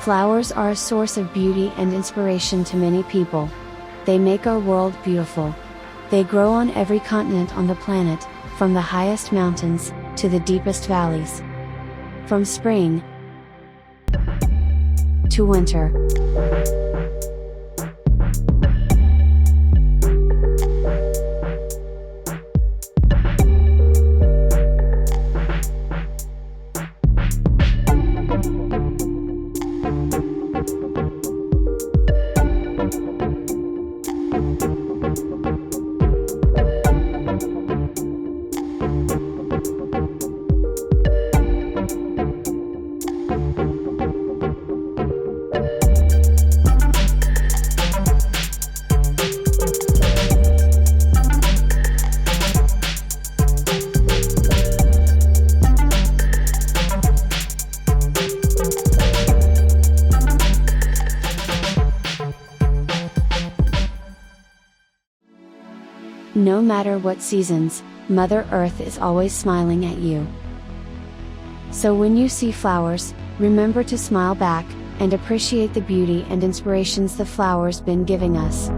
Flowers are a source of beauty and inspiration to many people. They make our world beautiful. They grow on every continent on the planet, from the highest mountains, to the deepest valleys. From spring to winter. No matter what seasons, Mother Earth is always smiling at you. So when you see flowers, remember to smile back, and appreciate the beauty and inspirations the flowers been giving us.